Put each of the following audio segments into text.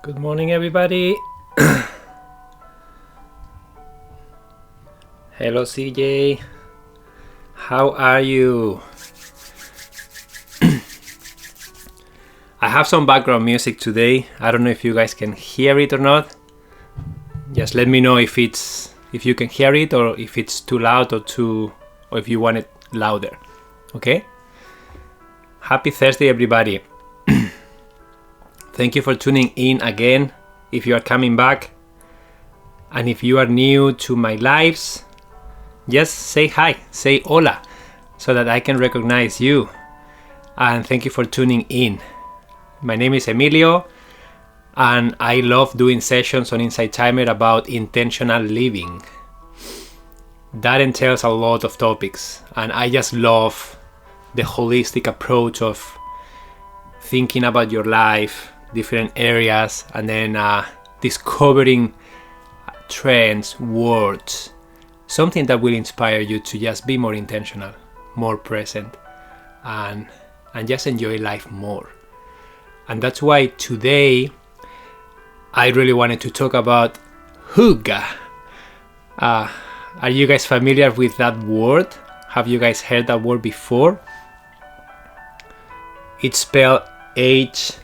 Good morning, everybody. Hello, CJ. How are you? I have some background music today. I don't know if you guys can hear it or not. Just let me know if you can hear it or if it's too loud or if you want it louder. Okay? Happy Thursday, everybody. Thank you for tuning in again. If you are coming back and if you are new to my lives, just say hi, say hola, so that I can recognize you. And thank you for tuning in. My name is Emilio, and I love doing sessions on Insight Timer about intentional living. That entails a lot of topics, and I just love the holistic approach of thinking about your life, different areas, and then discovering trends, words, something that will inspire you to just be more intentional, more present, and just enjoy life more. And that's why today I really wanted to talk about Hygge. Are you guys familiar with that word? Have you guys heard that word before? It's spelled Hygge,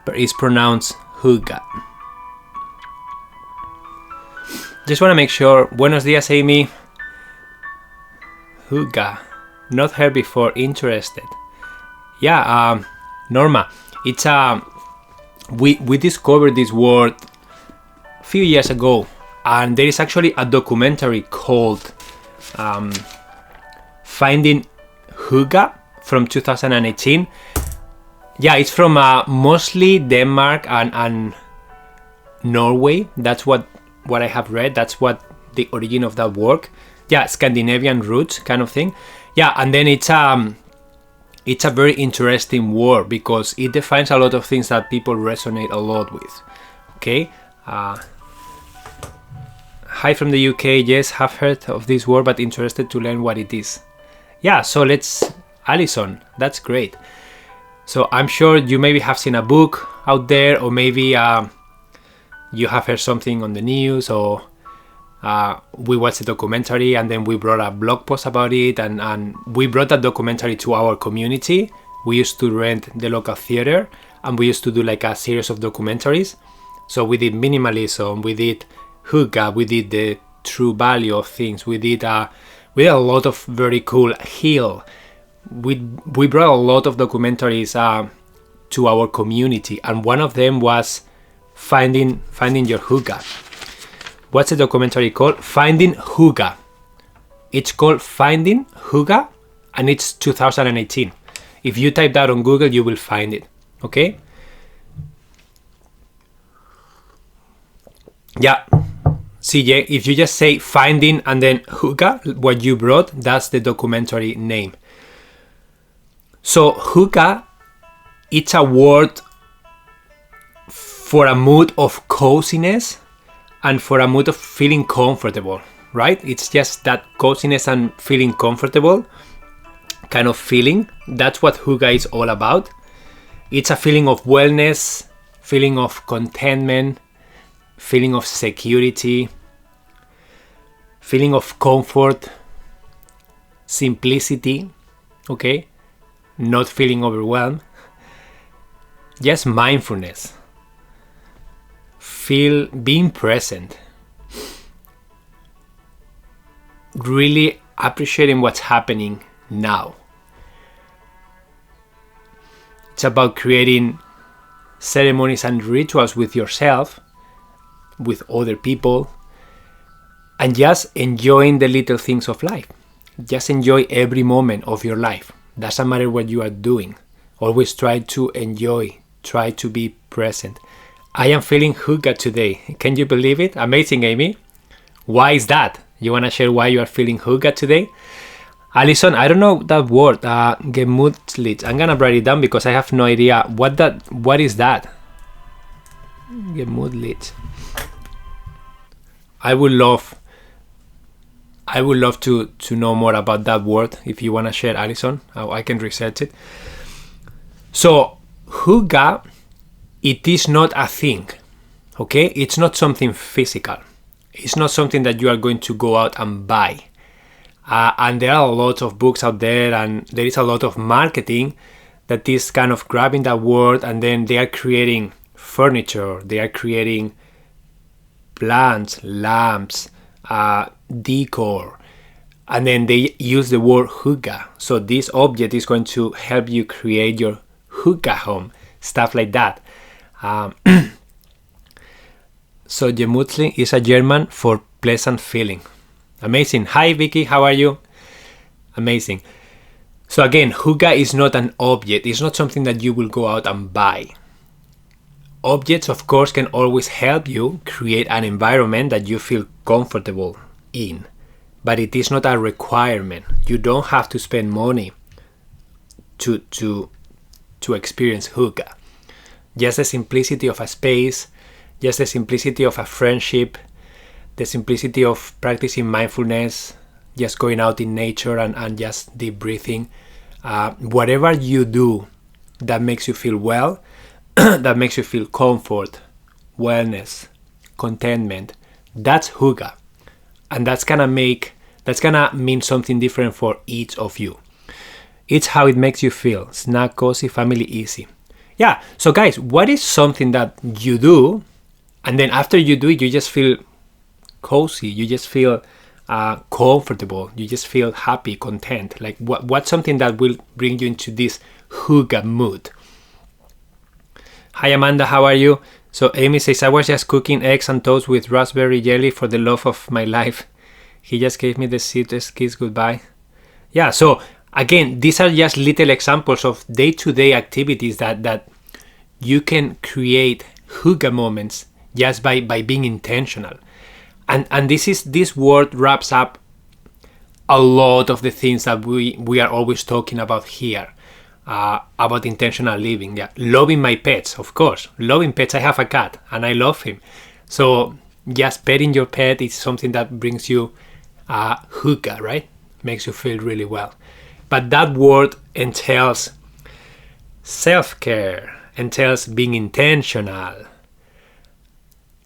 but it's pronounced Hygge. Just want to make sure. Buenos días, Amy. Hygge. Not heard before. Interested. Yeah, Norma. It's we discovered this word a few years ago, and there is actually a documentary called Finding Hygge from 2018. Yeah, it's from mostly Denmark and Norway. That's what I have read. That's what the origin of that work. Yeah, Scandinavian roots kind of thing. Yeah, and then it's a very interesting word because it defines a lot of things that people resonate a lot with. Okay. Hi from the UK. Yes, have heard of this word, but interested to learn what it is. Yeah, so Alison, that's great. So I'm sure you maybe have seen a book out there, or maybe you have heard something on the news, or we watched a documentary and then we brought a blog post about it, and we brought that documentary to our community. We used to rent the local theater and we used to do like a series of documentaries. So we did minimalism, we did Hygge, we did the true value of things, we did a lot of very cool heal. We brought a lot of documentaries to our community, and one of them was finding your Hygge. What's the documentary called? Finding Hygge. It's called Finding Hygge, and it's 2018. If you type that on Google, you will find it. Okay? Yeah. CJ, if you just say Finding and then Hygge, what you brought, that's the documentary name. So Hygge, it's a word for a mood of coziness and for a mood of feeling comfortable, right? It's just that coziness and feeling comfortable kind of feeling. That's what Hygge is all about. It's a feeling of wellness, feeling of contentment, feeling of security, feeling of comfort, simplicity, okay? Not feeling overwhelmed. Just mindfulness. Being present. Really appreciating what's happening now. It's about creating ceremonies and rituals with yourself, with other people, and just enjoying the little things of life. Just enjoy every moment of your life. Doesn't matter what you are doing. Always try to enjoy. Try to be present. I am feeling Hygge today. Can you believe it? Amazing, Amy. Why is that? You want to share why you are feeling Hygge today? Alison, I don't know that word. Gemütlich. I'm going to write it down because I have no idea what is that. Gemütlich. I would love I would love to know more about that word. If you want to share, Alison, I can research it. So, hygge, it is not a thing, okay? It's not something physical. It's not something that you are going to go out and buy. And there are a lot of books out there, and there is a lot of marketing that is kind of grabbing that word, and then they are creating furniture, they are creating plants, lamps, decor, and then they use the word hygge. So this object is going to help you create your hygge home, stuff like that. So gemütlich is a German for pleasant feeling. Amazing. Hi Vicky, how are you? Amazing. So again, hygge is not an object. It's not something that you will go out and buy. Objects, of course, can always help you create an environment that you feel comfortable in, but it is not a requirement. You don't have to spend money to experience hygge. Just the simplicity of a space, just the simplicity of a friendship, the simplicity of practicing mindfulness, just going out in nature and just deep breathing. Whatever you do that makes you feel well, that makes you feel comfort, wellness, contentment, that's hygge. And that's gonna mean something different for each of you. It's how it makes you feel. Snack, cozy, family, easy. Yeah, so guys, what is something that you do, and then after you do it, you just feel cozy, you just feel comfortable, you just feel happy, content? Like what's something that will bring you into this hygge mood? Hi Amanda, how are you? So Amy says, I was just cooking eggs and toast with raspberry jelly for the love of my life. He just gave me the sweetest kiss goodbye. Yeah, so again, these are just little examples of day-to-day activities that you can create hygge moments just by being intentional. And this word wraps up a lot of the things that we are always talking about here. About intentional living. Yeah, loving my pets, of course. Loving pets. I have a cat and I love him. So just petting your pet is something that brings you hygge, right? Makes you feel really well. But that word entails self-care, entails being intentional.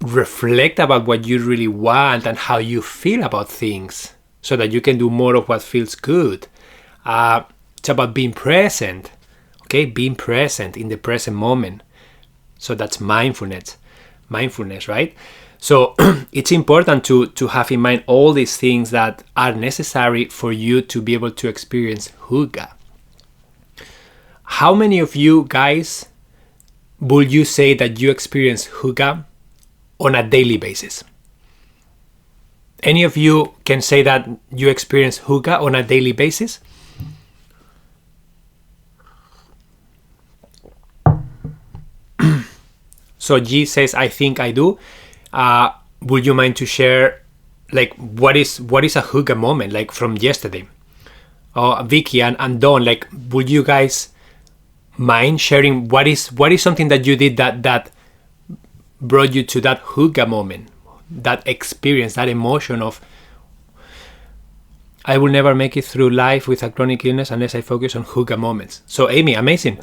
Reflect about what you really want and how you feel about things so that you can do more of what feels good. It's about being present, okay? Being present in the present moment. So that's mindfulness, right? So it's important to have in mind all these things that are necessary for you to be able to experience hygge. How many of you guys would you say that you experience hygge on a daily basis? Any of you can say that you experience hygge on a daily basis? So G says, I think I do. Would you mind to share, like, what is a hygge moment, like from yesterday? Vicky and Dawn, like, would you guys mind sharing what is something that you did that brought you to that hygge moment, that experience, that emotion of, I will never make it through life with a chronic illness unless I focus on hygge moments. So Amy, amazing.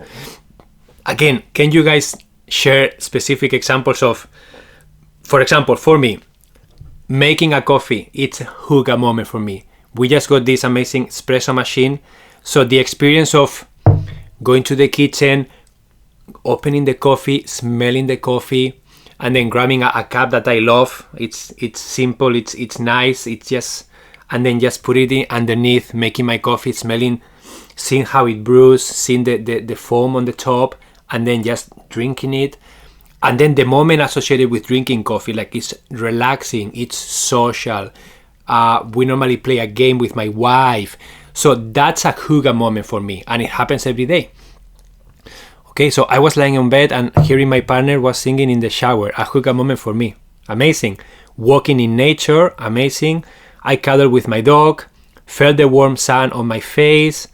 Again, can you guys share specific examples of, for example, for me, making a coffee, it's a hygge moment for me. We just got this amazing espresso machine. So the experience of going to the kitchen, opening the coffee, smelling the coffee, and then grabbing a cup that I love. It's simple, it's nice, it's just, and then just put it in underneath, making my coffee, smelling, seeing how it brews, seeing the foam on the top, and then just drinking it. And then the moment associated with drinking coffee, like it's relaxing, it's social. We normally play a game with my wife. So that's a hygge moment for me, and it happens every day. Okay, so I was lying on bed and hearing my partner was singing in the shower, a hygge moment for me. Amazing. Walking in nature, amazing. I cuddled with my dog, felt the warm sun on my face,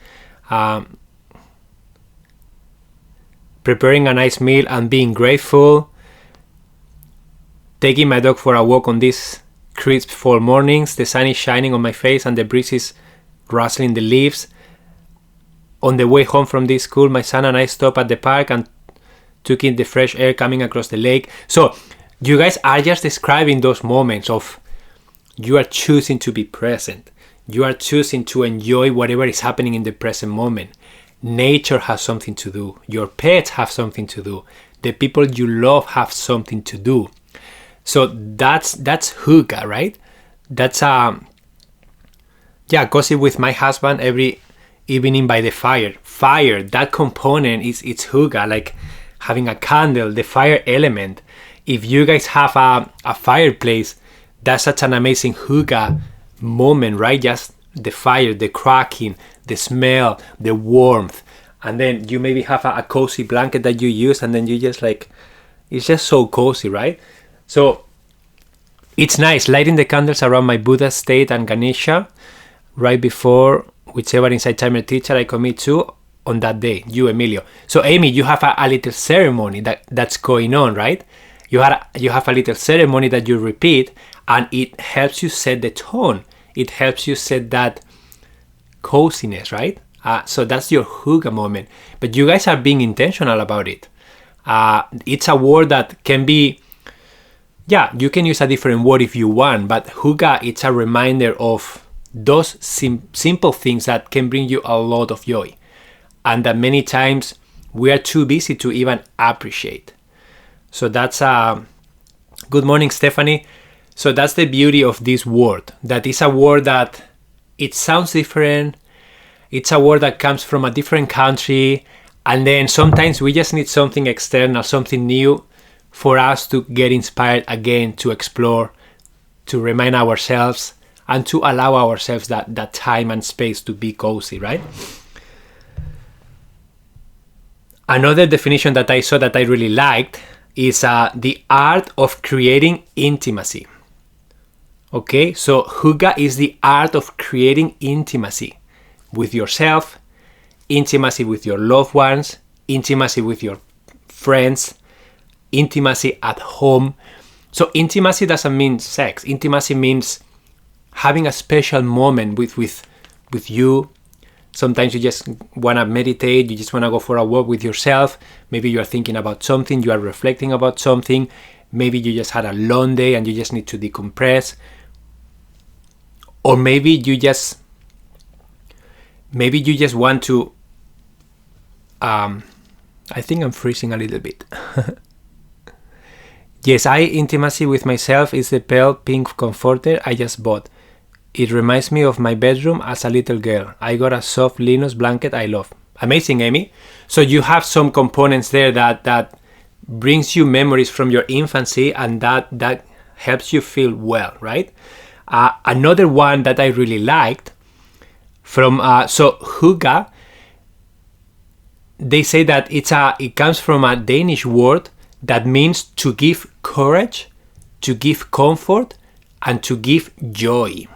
preparing a nice meal and being grateful, taking my dog for a walk on this crisp fall mornings, the sun is shining on my face and the breeze is rustling the leaves. On the way home from this school, my son and I stopped at the park and took in the fresh air coming across the lake. So you guys are just describing those moments of you are choosing to be present. You are choosing to enjoy whatever is happening in the present moment. Nature has something to do. Your pets have something to do. The people you love have something to do. So that's Hygge, right? That's cozy with my husband every evening by the fire. Fire, that component it's Hygge, like having a candle, the fire element. If you guys have a fireplace, that's such an amazing Hygge moment, right? Just the fire, the cracking, the smell, the warmth. And then you maybe have a cozy blanket that you use, and then you just like, it's just so cozy, right? So it's nice lighting the candles around my Buddha state and Ganesha right before whichever Insight Timer teacher I commit to on that day, you, Emilio. So Amy, you have a little ceremony that's going on, right? You have a little ceremony that you repeat, and it helps you set the tone. It helps you set that coziness, right? So that's your Hygge moment. But you guys are being intentional about it. It's a word that can be, you can use a different word if you want, but Hygge, it's a reminder of those simple things that can bring you a lot of joy. And that many times we are too busy to even appreciate. So that's good morning, Stephanie. So that's the beauty of this word. That is a word that it sounds different. It's a word that comes from a different country. And then sometimes we just need something external, something new for us to get inspired again, to explore, to remind ourselves, and to allow ourselves that time and space to be cozy, right? Another definition that I saw that I really liked is the art of creating intimacy. Okay, so Hygge is the art of creating intimacy with yourself, intimacy with your loved ones, intimacy with your friends, intimacy at home. So intimacy doesn't mean sex. Intimacy means having a special moment with you. Sometimes you just want to meditate, you just want to go for a walk with yourself. Maybe you are thinking about something, you are reflecting about something. Maybe you just had a long day and you just need to decompress. Or maybe you just want to, I think I'm freezing a little bit. Yes, intimacy with myself is the pale pink comforter I just bought. It reminds me of my bedroom as a little girl. I got a soft Linus blanket I love. Amazing, Amy. So you have some components there that brings you memories from your infancy, and that helps you feel well, right? Another one that I really liked from Hygge, they say that it comes from a Danish word that means to give courage, to give comfort, and to give joy.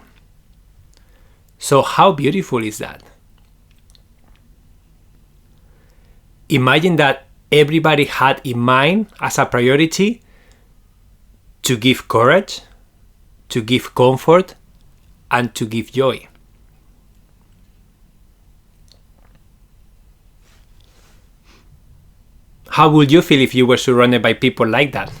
So how beautiful is that? Imagine that everybody had in mind as a priority to give courage, to give comfort, and to give joy. How would you feel if you were surrounded by people like that?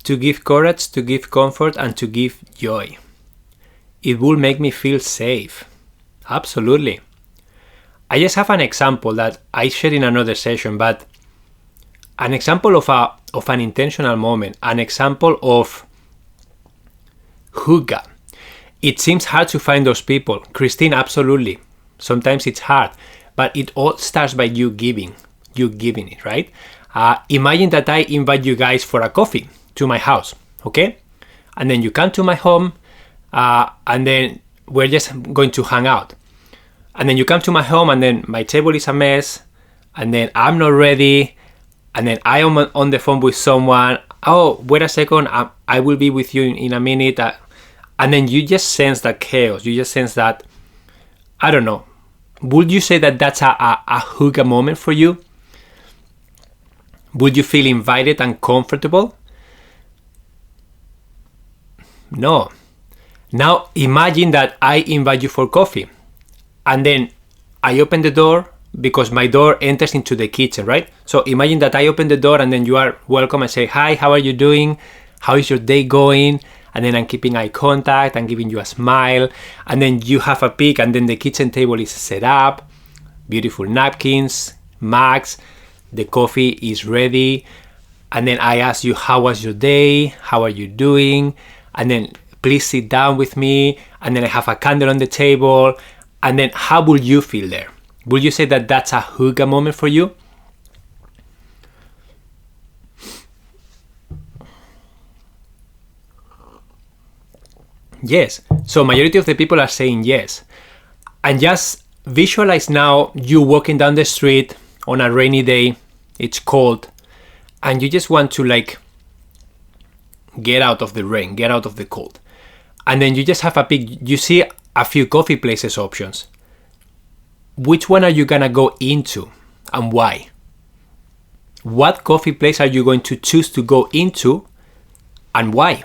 To give courage, to give comfort, and to give joy. It will make me feel safe. Absolutely. I just have an example that I shared in another session, but an example of an intentional moment, an example of Hygge. It seems hard to find those people. Christine, absolutely. Sometimes it's hard, but it all starts by you giving it, right? Imagine that I invite you guys for a coffee to my house, okay? And then you come to my home, and then we're just going to hang out. And then you come to my home, and then my table is a mess, and then I'm not ready, and then I am on the phone with someone, oh, wait a second, I will be with you in a minute. And then you just sense that chaos. You just sense that, I don't know. Would you say that that's a hygge moment for you? Would you feel invited and comfortable? No. Now imagine that I invite you for coffee, and then I open the door, because my door enters into the kitchen, right? So imagine that I open the door and then you are welcome and say, hi, how are you doing? How is your day going? And then I'm keeping eye contact, I'm giving you a smile, and then you have a peek, and then the kitchen table is set up, beautiful napkins, mugs, the coffee is ready, and then I ask you, how was your day? How are you doing? And then please sit down with me, and then I have a candle on the table, and then how will you feel there? Will you say that that's a hygge moment for you? Yes. So majority of the people are saying yes. And just visualize now you walking down the street on a rainy day, it's cold, and you just want to like get out of the rain, get out of the cold. And then you just have a peek, you see a few coffee places options. Which one are you gonna go into and why? What coffee place are you going to choose to go into and why?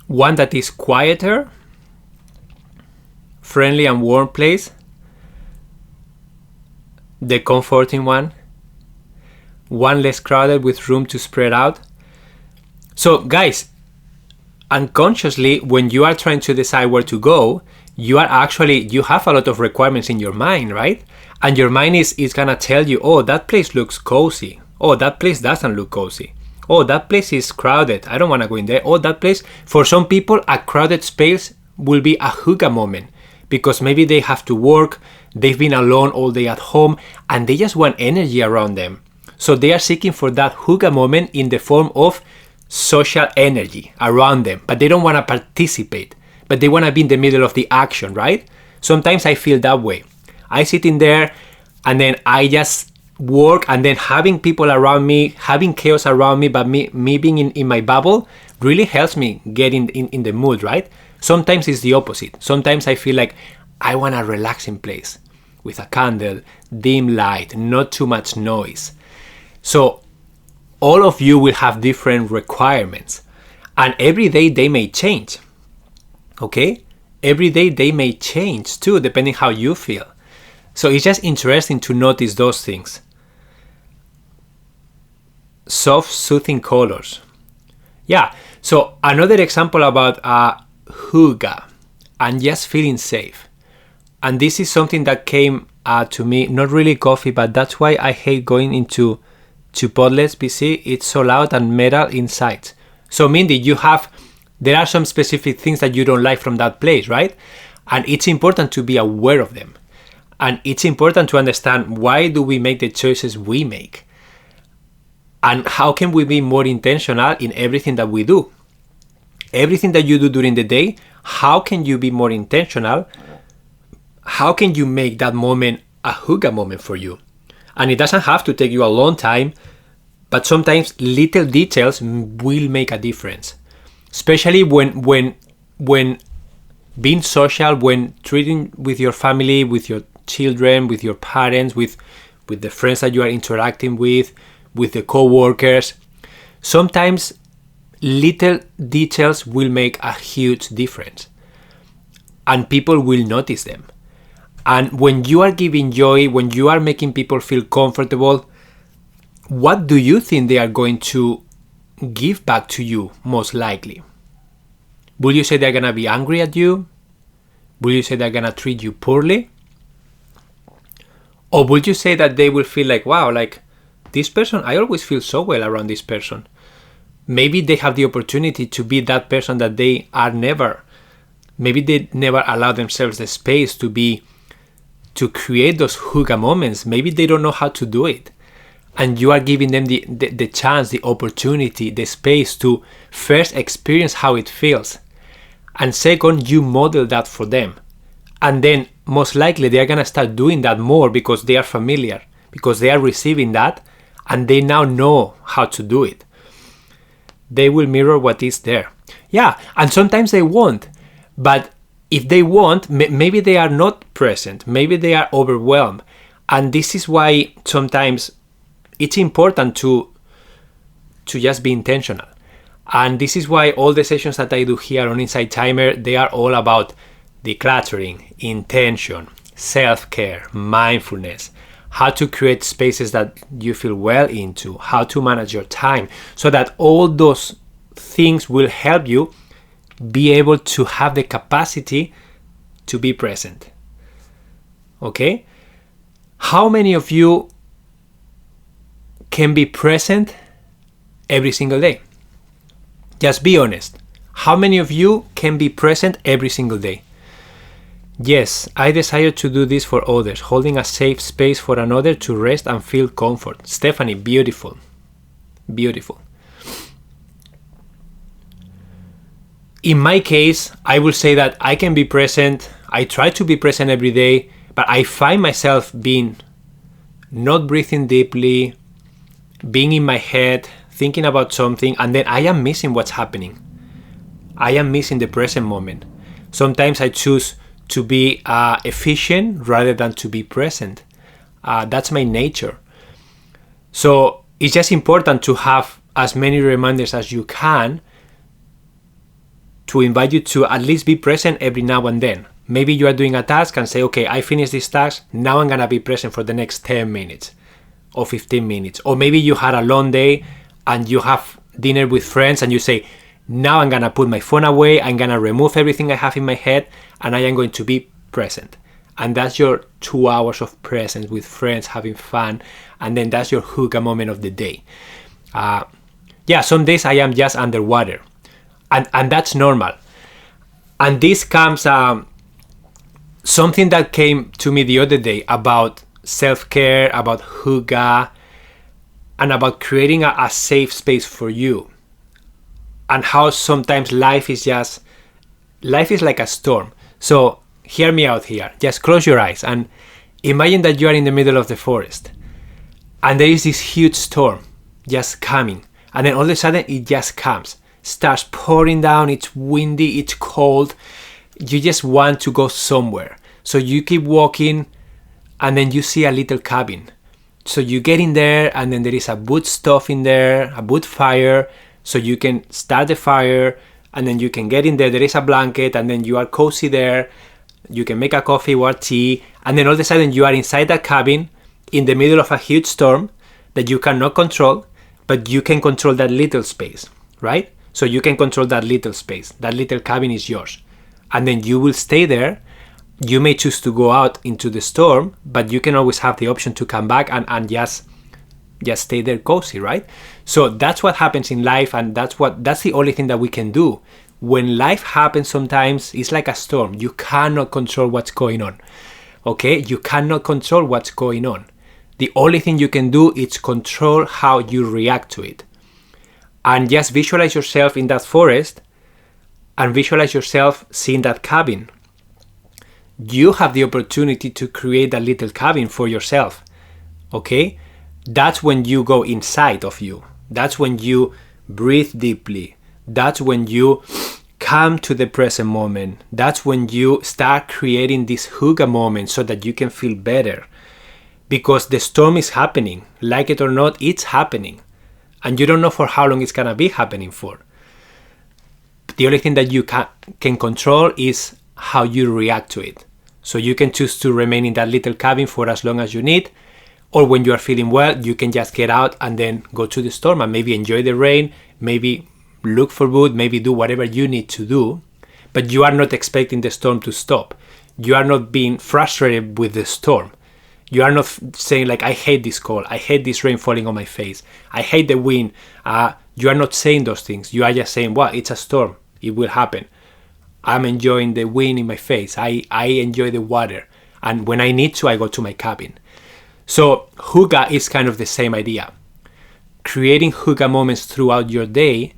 One that is quieter, friendly and warm place, the comforting one less crowded with room to spread out. So guys, unconsciously, when you are trying to decide where to go, you have a lot of requirements in your mind, right? And your mind is gonna tell you, oh, that place looks cozy. Oh, that place doesn't look cozy. Oh, that place is crowded. I don't want to go in there. Oh, that place. For some people, a crowded space will be a hygge moment because maybe they have to work, they've been alone all day at home, and they just want energy around them. So they are seeking for that hygge moment in the form of social energy around them, but they don't want to participate, but they want to be in the middle of the action, right? Sometimes I feel that way. I sit in there and then I just work, and then having people around me, having chaos around me, but me being in my bubble really helps me get in the mood, right? Sometimes it's the opposite. Sometimes I feel like I want a relaxing place with a candle, dim light, not too much noise. So all of you will have different requirements, and every day they may change, okay? Every day they may change too, depending how you feel. So it's just interesting to notice those things. Soft, soothing colors. Yeah, so another example about hygge and just feeling safe. And this is something that came to me, not really coffee, but that's why I hate going into Chipotle's BC. It's so loud and metal inside. So Mindy, there are some specific things that you don't like from that place, right? And it's important to be aware of them. And it's important to understand, why do we make the choices we make? And how can we be more intentional in everything that we do? Everything that you do during the day, how can you be more intentional? How can you make that moment a hygge moment for you? And it doesn't have to take you a long time, but sometimes little details will make a difference. Especially when being social, when treating with your family, with your children, with your parents, with the friends that you are interacting with the co-workers. Sometimes little details will make a huge difference, and people will notice them. And when you are giving joy, when you are making people feel comfortable, what do you think they are going to give back to you most likely? Will you say they're going to be angry at you? Will you say they're going to treat you poorly? Or would you say that they will feel like, wow, like this person, I always feel so well around this person. Maybe they have the opportunity to be that person that they are never. Maybe they never allow themselves the space to create those hygge moments. Maybe they don't know how to do it. and you are giving them the chance, the opportunity, the space to first experience how it feels. And second, you model that for them. And then most likely they are going to start doing that more because they are familiar, because they are receiving that, and they now know how to do it. They will mirror what is there. Yeah, and sometimes they won't. But if they won't, maybe they are not present. Maybe they are overwhelmed. And this is why sometimes it's important to just be intentional. And this is why all the sessions that I do here on Inside Timer, they are all about decluttering, intention, self-care, mindfulness, how to create spaces that you feel well into, how to manage your time, so that all those things will help you be able to have the capacity to be present. Okay? How many of you can be present every single day? Just be honest. How many of you can be present every single day? Yes, I desire to do this for others, holding a safe space for another to rest and feel comfort. Stephanie, beautiful. Beautiful. In my case, I will say that I can be present. I try to be present every day, but I find myself not breathing deeply, being in my head, thinking about something, and then I am missing what's happening. I am missing the present moment. Sometimes I choose to be efficient rather than to be present. That's my nature. So it's just important to have as many reminders as you can to invite you to at least be present every now and then. Maybe you are doing a task and say, okay, I finished this task, now I'm gonna be present for the next 10 minutes or 15 minutes. Or maybe you had a long day and you have dinner with friends and you say, now I'm gonna put my phone away, I'm gonna remove everything I have in my head, and I am going to be present. And that's your 2 hours of presence with friends, having fun, and then that's your Hygge moment of the day. Some days I am just underwater, and that's normal. And this comes something that came to me the other day about self-care, about Hygge, and about creating a safe space for you. And how sometimes life is like a storm. So hear me out here. Just close your eyes and imagine that you are in the middle of the forest. And there is this huge storm just coming. And then all of a sudden it just comes. Starts pouring down, it's windy, it's cold. You just want to go somewhere. So you keep walking and then you see a little cabin. So you get in there and then there is a wood stove in there, a wood fire. So you can start the fire and then you can get in there. There is a blanket and then you are cozy there. You can make a coffee or tea. And then all of a sudden you are inside that cabin in the middle of a huge storm that you cannot control, but you can control that little space, right? So you can control that little space. That little cabin is yours. And then you will stay there. You may choose to go out into the storm, but you can always have the option to come back and just stay there cozy, right? So that's what happens in life, and that's the only thing that we can do. When life happens sometimes, it's like a storm. You cannot control what's going on, okay? You cannot control what's going on. The only thing you can do is control how you react to it. And just visualize yourself in that forest and visualize yourself seeing that cabin. You have the opportunity to create a little cabin for yourself, okay? That's when you go inside of you. That's when you breathe deeply. That's when you come to the present moment. That's when you start creating this Hygge moment so that you can feel better. Because the storm is happening. Like it or not, it's happening. And you don't know for how long it's gonna be happening for. The only thing that you can control is how you react to it. So you can choose to remain in that little cabin for as long as you need. Or when you are feeling well, you can just get out and then go to the storm and maybe enjoy the rain, maybe look for wood, maybe do whatever you need to do. But you are not expecting the storm to stop. You are not being frustrated with the storm. You are not saying like, I hate this cold, I hate this rain falling on my face, I hate the wind. You are not saying those things. You are just saying, well, it's a storm, it will happen. I'm enjoying the wind in my face, I enjoy the water. And when I need to, I go to my cabin. So Hygge is kind of the same idea. Creating Hygge moments throughout your day,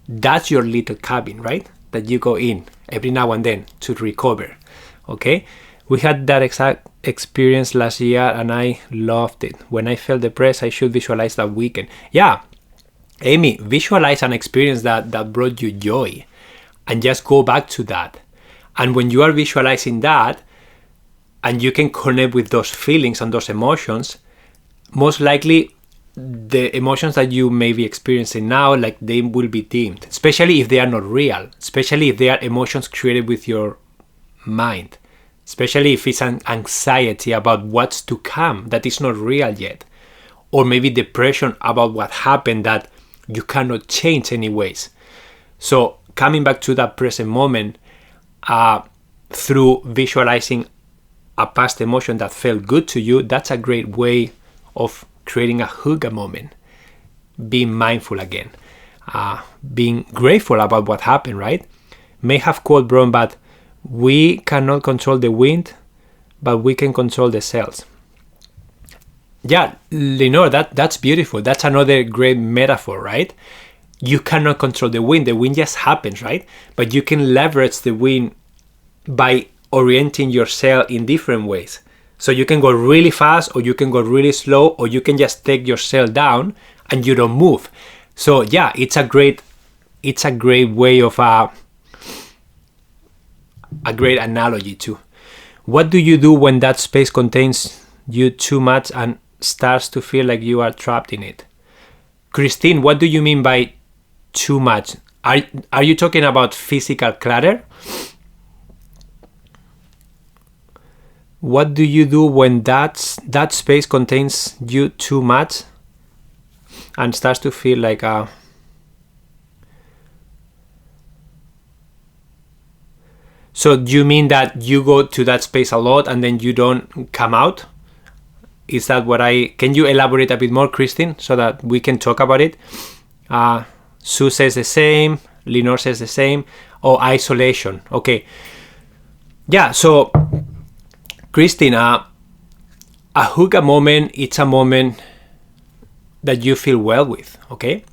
that's your little cabin, right? That you go in every now and then to recover, okay? We had that exact experience last year and I loved it. When I felt depressed, I should visualize that weekend. Yeah, Amy, visualize an experience that brought you joy and just go back to that. And when you are visualizing that and you can connect with those feelings and those emotions, most likely the emotions that you may be experiencing now, like they will be dimmed, especially if they are not real, especially if they are emotions created with your mind, especially if it's an anxiety about what's to come that is not real yet, or maybe depression about what happened that you cannot change anyways. So coming back to that present moment through visualizing a past emotion that felt good to you, that's a great way of creating a Hygge moment. Being mindful again, being grateful about what happened, right? May have quote Brown, but we cannot control the wind, but we can control the sails. Yeah, Lenore, that's beautiful. That's another great metaphor, right? You cannot control the wind just happens, right? But you can leverage the wind by orienting your sail in different ways. So you can go really fast, or you can go really slow, or you can just take your sail down and you don't move. So yeah, it's a great way of a great analogy too. What do you do when that space contains you too much and starts to feel like you are trapped in it? Christine, what do you mean by too much? Are you talking about physical clutter? What do you do when that space contains you too much and starts to feel like a... So do you mean that you go to that space a lot and then you don't come out? Is that what can you elaborate a bit more, Christine, so that we can talk about it? Sue says the same, Lenore says the same. Oh, isolation. Okay. Yeah, so Christine, a Hygge moment, it's a moment that you feel well with, okay?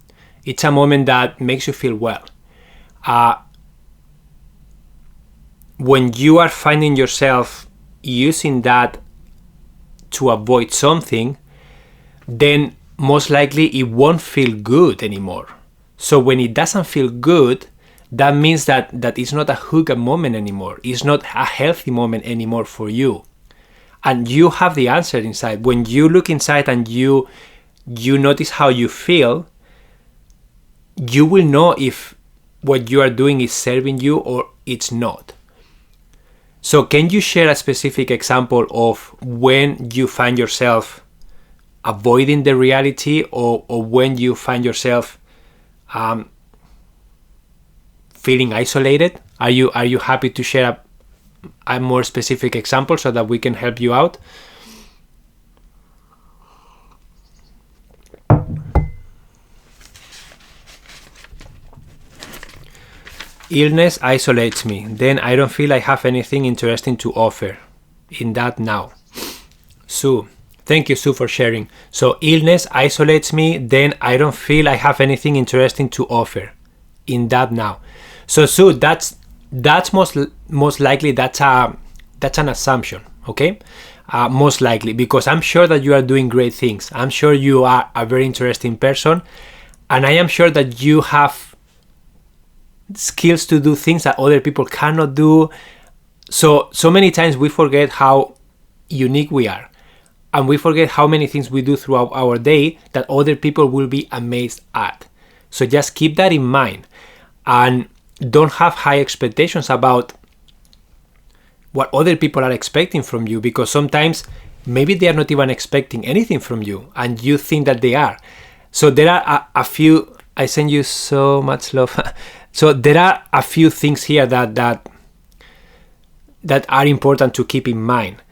It's a moment that makes you feel well. When you are finding yourself using that to avoid something, then most likely it won't feel good anymore. So when it doesn't feel good, that means that it's not a Hygge moment anymore. It's not a healthy moment anymore for you. And you have the answer inside. When you look inside and you notice how you feel, you will know if what you are doing is serving you or it's not. So can you share a specific example of when you find yourself avoiding the reality or when you find yourself feeling isolated? Are you happy to share a more specific example so that we can help you out? Illness isolates me. Then I don't feel I have anything interesting to offer in that now. Sue, thank you, Sue, for sharing. So illness isolates me. Then I don't feel I have anything interesting to offer in that now. So Sue, that's most likely that's an assumption, okay? Most likely, because I'm sure that you are doing great things. I'm sure you are a very interesting person, and I am sure that you have skills to do things that other people cannot do. So many times we forget how unique we are, and we forget how many things we do throughout our day that other people will be amazed at. So just keep that in mind, and don't have high expectations about what other people are expecting from you, because sometimes maybe they are not even expecting anything from you and you think that they are. So there are a few, I send you so much love. So there are a few things here that are important to keep in mind.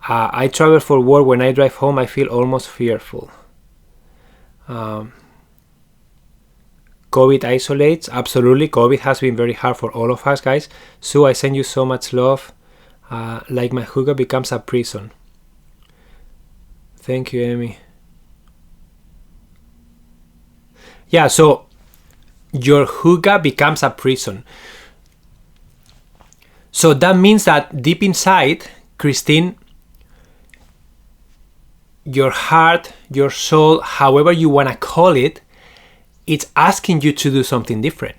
I travel for work. When I drive home, I feel almost fearful. COVID isolates. Absolutely. COVID has been very hard for all of us, guys. So I send you so much love. Like my Hygge becomes a prison. Thank you, Amy. Yeah, so your hygge becomes a prison. So that means that deep inside, Christine, your heart, your soul, however you want to call it, it's asking you to do something different.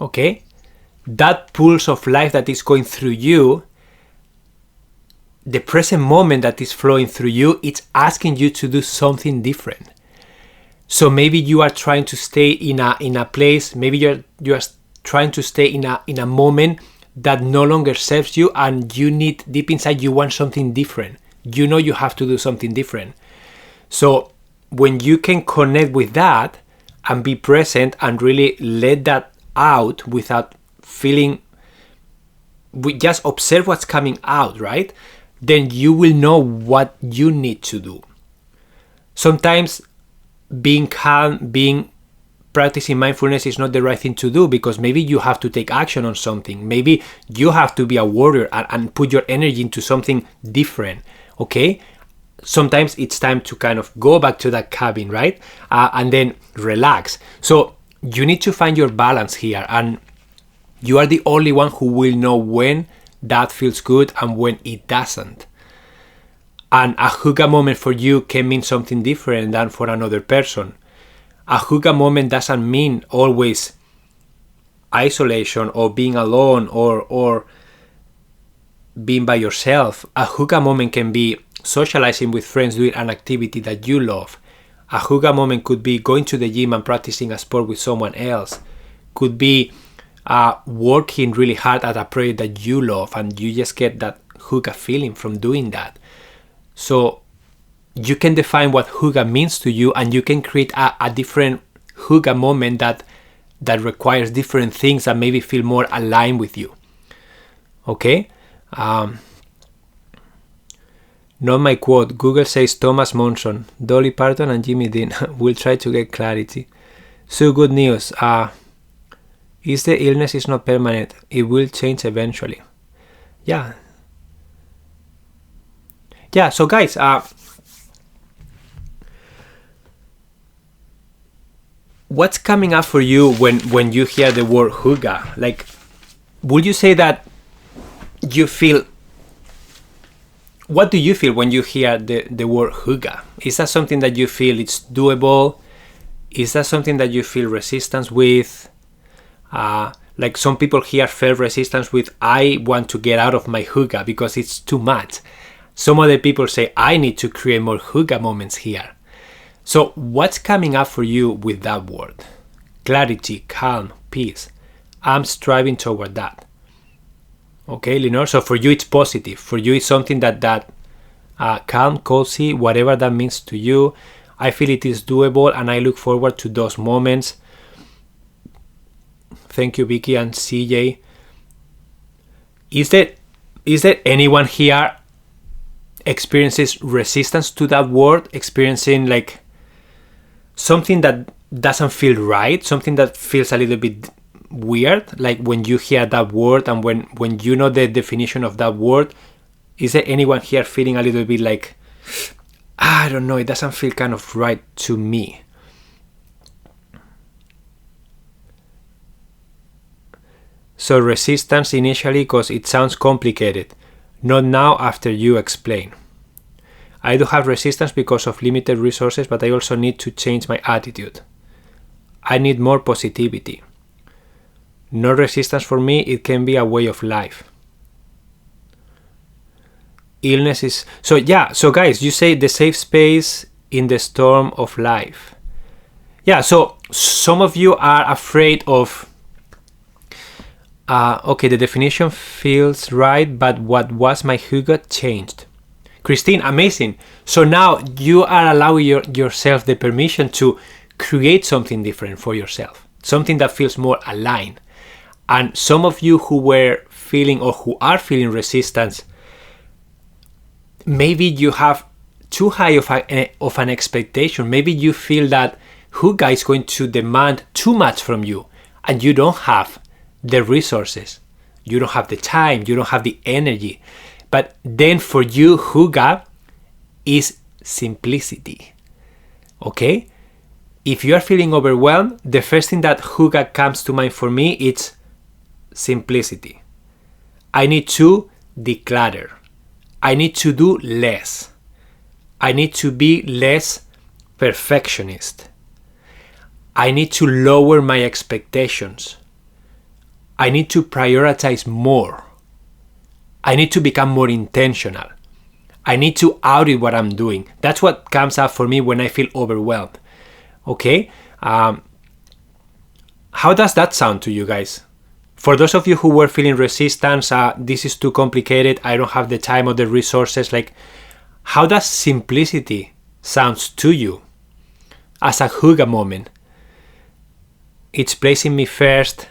Okay? That pulse of life that is going through you, the present moment that is flowing through you, it's asking you to do something different. So maybe you are trying to stay in a place, maybe you are trying to stay in a moment that no longer serves you, and you need, deep inside, you want something different. You know you have to do something different. So when you can connect with that and be present and really let that out without feeling, we just observe what's coming out, right? Then you will know what you need to do. Sometimes being calm, practicing mindfulness is not the right thing to do, because maybe you have to take action on something. Maybe you have to be a warrior and put your energy into something different, okay? Sometimes it's time to kind of go back to that cabin, right? And then relax. So you need to find your balance here, and you are the only one who will know when that feels good and when it doesn't. And a hygge moment for you can mean something different than for another person. A hygge moment doesn't mean always isolation or being alone or being by yourself. A hygge moment can be socializing with friends, doing an activity that you love. A hygge moment could be going to the gym and practicing a sport with someone else. Could be working really hard at a project that you love, and you just get that hygge feeling from doing that. So you can define what hygge means to you, and you can create a different hygge moment that requires different things and maybe feel more aligned with you. Okay? Not my quote. Google says Thomas Monson, Dolly Parton and Jimmy Dean. We'll try to get clarity. So good news. Is the illness is not permanent. It will change eventually. Yeah. Yeah, so guys, what's coming up for you when you hear the word hygge? Like, would you say that you feel, what do you feel when you hear the word hygge? Is that something that you feel it's doable? Is that something that you feel resistance with? Like some people here feel resistance with, I want to get out of my hygge because it's too much. Some other people say, I need to create more hygge moments here. So what's coming up for you with that word? Clarity, calm, peace. I'm striving toward that. Okay, Lenore? So for you, it's positive. For you, it's something that calm, cozy, whatever that means to you. I feel it is doable, and I look forward to those moments. Thank you, Vicky and CJ. Is there anyone here experiences resistance to that word, experiencing like something that doesn't feel right, something that feels a little bit weird, like when you hear that word and when you know the definition of that word? Is there anyone here feeling a little bit like, I don't know, it doesn't feel kind of right to me? So resistance initially because it sounds complicated. Not now after you explain. I do have resistance because of limited resources, but I also need to change my attitude. I need more positivity. No resistance for me, it can be a way of life. Illness is... So guys, you say the safe space in the storm of life. Yeah, so some of you are afraid of... okay, the definition feels right, but what was my hygge changed. Christine, amazing. So now you are allowing yourself the permission to create something different for yourself, something that feels more aligned. And some of you who were feeling or who are feeling resistance, maybe you have too high of an expectation. Maybe you feel that hygge is going to demand too much from you, and you don't have the resources, you don't have the time, you don't have the energy. But then for you, hygge is simplicity. Okay? If you are feeling overwhelmed, the first thing that Hygge comes to mind for me is simplicity. I need to declutter. I need to do less. I need to be less perfectionist. I need to lower my expectations. I need to prioritize more. I need to become more intentional. I need to audit what I'm doing. That's what comes up for me when I feel overwhelmed. Okay? How does that sound to you guys? For those of you who were feeling resistance, this is too complicated, I don't have the time or the resources, like, how does simplicity sound to you as a Hygge moment? It's placing me first.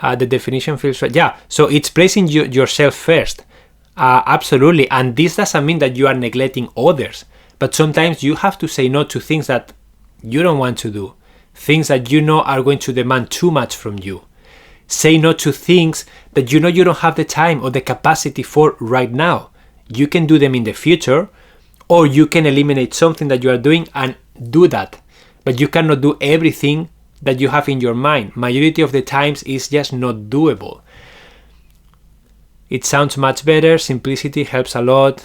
The definition feels right. Yeah, so it's placing yourself first. Absolutely. And this doesn't mean that you are neglecting others. But sometimes you have to say no to things that you don't want to do. Things that you know are going to demand too much from you. Say no to things that you know you don't have the time or the capacity for right now. You can do them in the future, or you can eliminate something that you are doing and do that. But you cannot do everything that you have in your mind. Majority of the times is just not doable. It sounds much better. Simplicity helps a lot.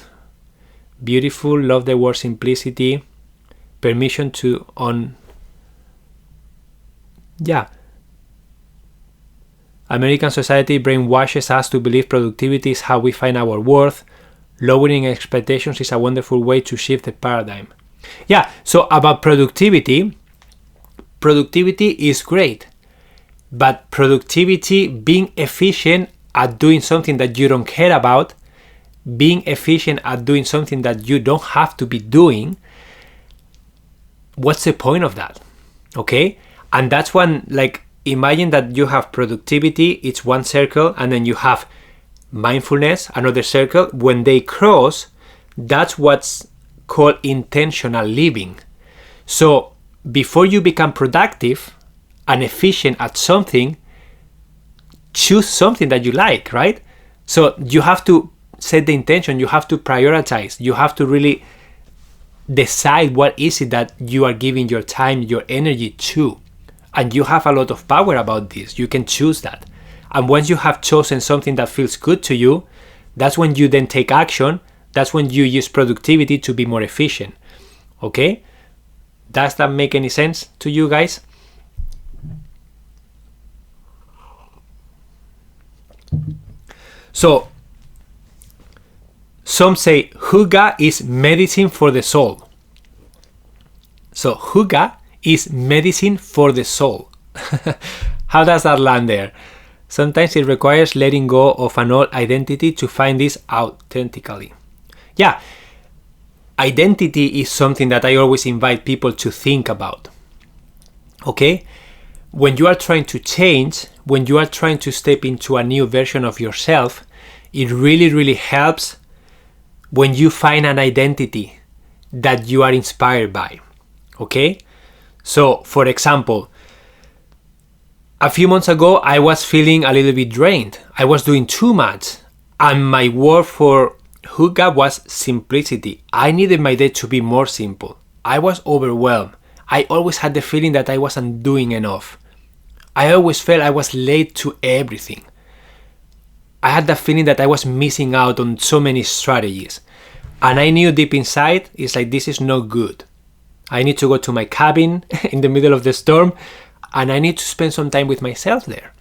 Beautiful. Love the word simplicity. Permission to American society brainwashes us to believe productivity is how we find our worth. Lowering expectations is a wonderful way to shift the paradigm. Yeah, so about productivity is great. But productivity, being efficient at doing something that you don't care about, being efficient at doing something that you don't have to be doing, what's the point of that? Okay? And that's when, like, imagine that you have productivity, it's one circle, and then you have mindfulness, another circle. When they cross, that's what's called intentional living. So before you become productive and efficient at something, choose something that you like, right? So you have to set the intention, you have to prioritize, you have to really decide what is it that you are giving your time, your energy to. And you have a lot of power about this. You can choose that. And once you have chosen something that feels good to you, that's when you then take action. That's when you use productivity to be more efficient. Okay? Does that make any sense to you guys? So, some say Hygge is medicine for the soul. So, Hygge is medicine for the soul. How does that land there? Sometimes it requires letting go of an old identity to find this authentically. Yeah, identity is something that I always invite people to think about. Okay? When you are trying to change, when you are trying to step into a new version of yourself, it really, really helps when you find an identity that you are inspired by. Okay? So, for example, a few months ago, I was feeling a little bit drained. I was doing too much. And my word for Hygge was simplicity. I needed my day to be more simple. I was overwhelmed. I always had the feeling that I wasn't doing enough. I always felt I was late to everything. I had the feeling that I was missing out on so many strategies. And I knew deep inside, it's like, this is not good. I need to go to my cabin in the middle of the storm, and I need to spend some time with myself there.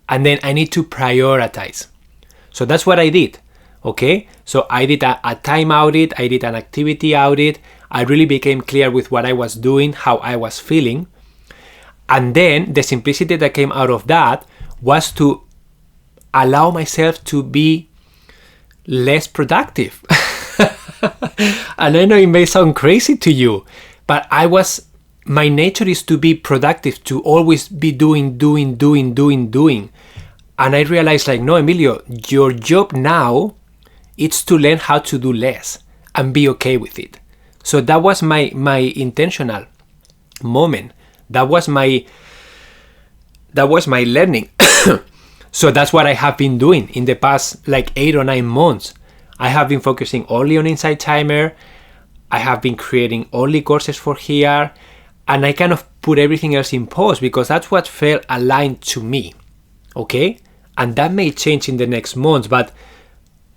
And then I need to prioritize. So that's what I did. Okay? So I did a time audit, I did an activity audit, I really became clear with what I was doing, how I was feeling. And then the simplicity that came out of that was to allow myself to be less productive. And I know it may sound crazy to you, but my nature is to be productive, to always be doing. And I realized, like, no, Emilio, your job now is to learn how to do less and be okay with it. So that was my intentional moment. That was my learning. So that's what I have been doing in the past like 8 or 9 months. I have been focusing only on Insight Timer. I have been creating only courses for here, and I kind of put everything else in pause because that's what felt aligned to me. Okay? And that may change in the next months, but